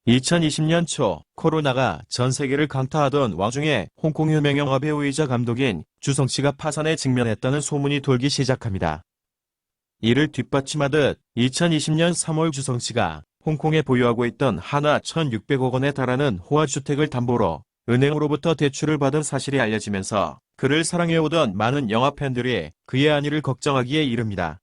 2020년 초 코로나가 전 세계를 강타하던 와중에 홍콩 유명 영화 배우이자 감독인 주성치가 파산에 직면했다는 소문이 돌기 시작합니다. 이를 뒷받침하듯 2020년 3월 주성치가 홍콩에 보유하고 있던 한화 1,600억 원에 달하는 호화주택을 담보로 은행으로부터 대출을 받은 사실이 알려지면서 그를 사랑해오던 많은 영화 팬들이 그의 안위를 걱정하기에 이릅니다.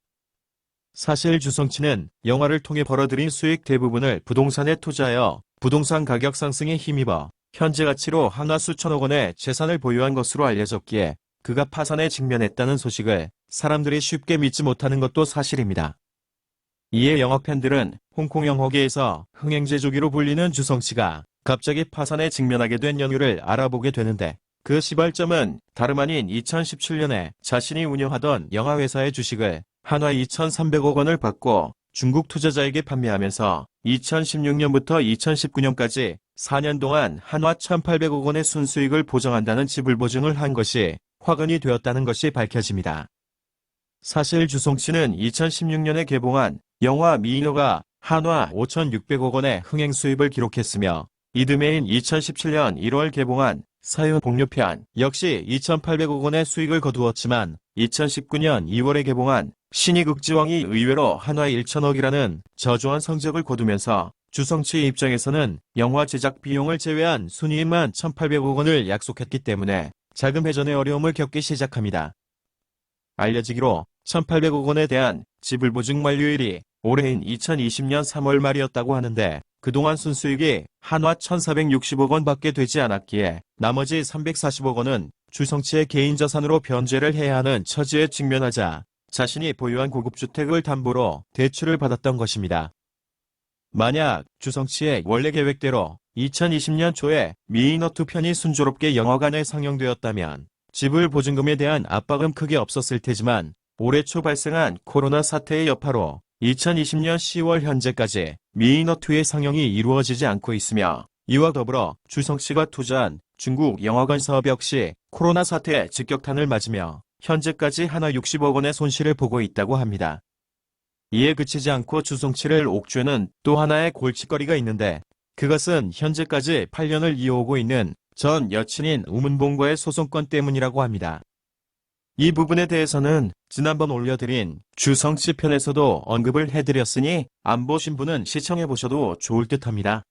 사실 주성치는 영화를 통해 벌어들인 수익 대부분을 부동산에 투자하여 부동산 가격 상승에 힘입어 현재 가치로 한화 수천억 원의 재산을 보유한 것으로 알려졌기에 그가 파산에 직면했다는 소식을 사람들이 쉽게 믿지 못하는 것도 사실입니다. 이에 영화 팬들은 홍콩 영화계에서 흥행제조기로 불리는 주성치가 갑자기 파산에 직면하게 된 연유를 알아보게 되는데, 그 시발점은 다름 아닌 2017년에 자신이 운영하던 영화회사의 주식을 한화 2,300억 원을 받고 중국 투자자에게 판매하면서 2016년부터 2019년까지 4년 동안 한화 1,800억 원의 순수익을 보정한다는 지불보증을 한 것이 화근이 되었다는 것이 밝혀집니다. 사실 주성치는 2016년에 개봉한 영화 미인호가 한화 5,600억 원의 흥행 수입을 기록했으며, 이듬해인 2017년 1월 개봉한 사유복류편 역시 2,800억 원의 수익을 거두었지만 2019년 2월에 개봉한 신이극지왕이 의외로 한화 1,000억이라는 저조한 성적을 거두면서 주성치 입장에서는 영화 제작 비용을 제외한 순이익만 1,800억 원을 약속했기 때문에 자금 회전의 어려움을 겪기 시작합니다. 알려지기로 1,800억 원에 대한 지불 보증 만료일이 올해인 2020년 3월 말이었다고 하는데, 그동안 순수익이 한화 1,460억 원밖에 되지 않았기에 나머지 340억 원은 주성치의 개인 자산으로 변제를 해야 하는 처지에 직면하자 자신이 보유한 고급주택을 담보로 대출을 받았던 것입니다. 만약 주성치의 원래 계획대로 2020년 초에 미인호2 편이 순조롭게 영화관에 상영되었다면 지불 보증금에 대한 압박은 크게 없었을 테지만, 올해 초 발생한 코로나 사태의 여파로 2020년 10월 현재까지 미인호2의 상영이 이루어지지 않고 있으며, 이와 더불어 주성치가 투자한 중국 영화관 사업 역시 코로나 사태에 직격탄을 맞으며 현재까지 한화 60억 원의 손실을 보고 있다고 합니다. 이에 그치지 않고 주성치를 옥죄는 또 하나의 골칫거리가 있는데, 그것은 현재까지 8년을 이어오고 있는 전 여친인 우문봉과의 소송권 때문이라고 합니다. 이 부분에 대해서는 지난번 올려드린 주성치 편에서도 언급을 해드렸으니 안 보신 분은 시청해보셔도 좋을 듯합니다.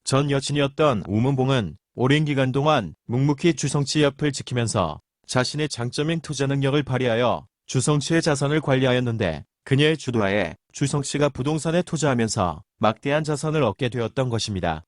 전 여친이었던 우문봉은 오랜 기간 동안 묵묵히 주성치 옆을 지키면서 자신의 장점인 투자 능력을 발휘하여 주성치의 자산을 관리하였는데, 그녀의 주도하에 주성치가 부동산에 투자하면서 막대한 자산을 얻게 되었던 것입니다.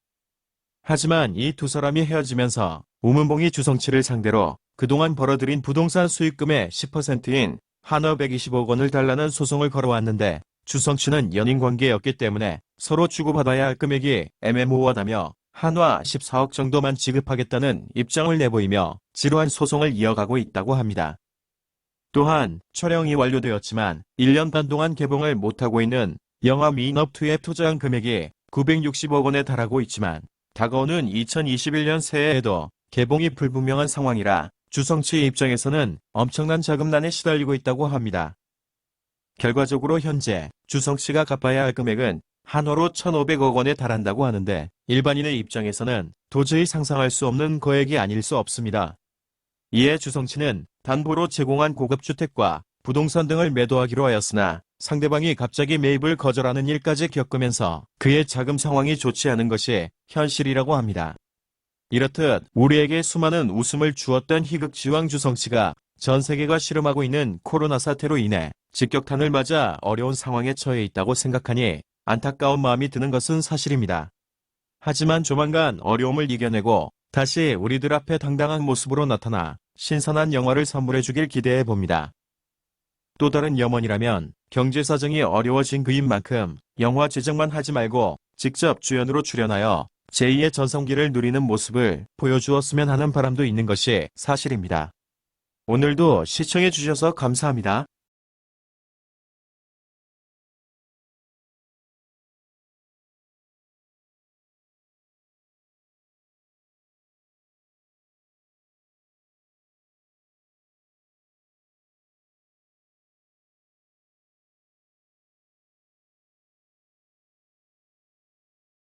하지만 이 두 사람이 헤어지면서 우문봉이 주성치를 상대로 그동안 벌어들인 부동산 수익금의 10%인 한화 120억 원을 달라는 소송을 걸어왔는데, 주성치는 연인관계였기 때문에 서로 주고받아야 할 금액이 애매모호하다며 한화 14억 정도만 지급하겠다는 입장을 내보이며 지루한 소송을 이어가고 있다고 합니다. 또한 촬영이 완료되었지만 1년 반 동안 개봉을 못하고 있는 영화 미인호2에 투자한 금액이 960억 원에 달하고 있지만, 다가오는 2021년 새해에도 개봉이 불분명한 상황이라 주성치 입장에서는 엄청난 자금난에 시달리고 있다고 합니다. 결과적으로 현재 주성치가 갚아야 할 금액은 한화로 1,500억 원에 달한다고 하는데, 일반인의 입장에서는 도저히 상상할 수 없는 거액이 아닐 수 없습니다. 이에 주성치는 담보로 제공한 고급주택과 부동산 등을 매도하기로 하였으나 상대방이 갑자기 매입을 거절하는 일까지 겪으면서 그의 자금 상황이 좋지 않은 것이 현실이라고 합니다. 이렇듯 우리에게 수많은 웃음을 주었던 희극지왕 주성치가 전 세계가 씨름하고 있는 코로나 사태로 인해 직격탄을 맞아 어려운 상황에 처해 있다고 생각하니 안타까운 마음이 드는 것은 사실입니다. 하지만 조만간 어려움을 이겨내고 다시 우리들 앞에 당당한 모습으로 나타나 신선한 영화를 선물해 주길 기대해 봅니다. 또 다른 염원이라면 경제사정이 어려워진 그인 만큼 영화 제작만 하지 말고 직접 주연으로 출연하여 제2의 전성기를 누리는 모습을 보여주었으면 하는 바람도 있는 것이 사실입니다. 오늘도 시청해 주셔서 감사합니다.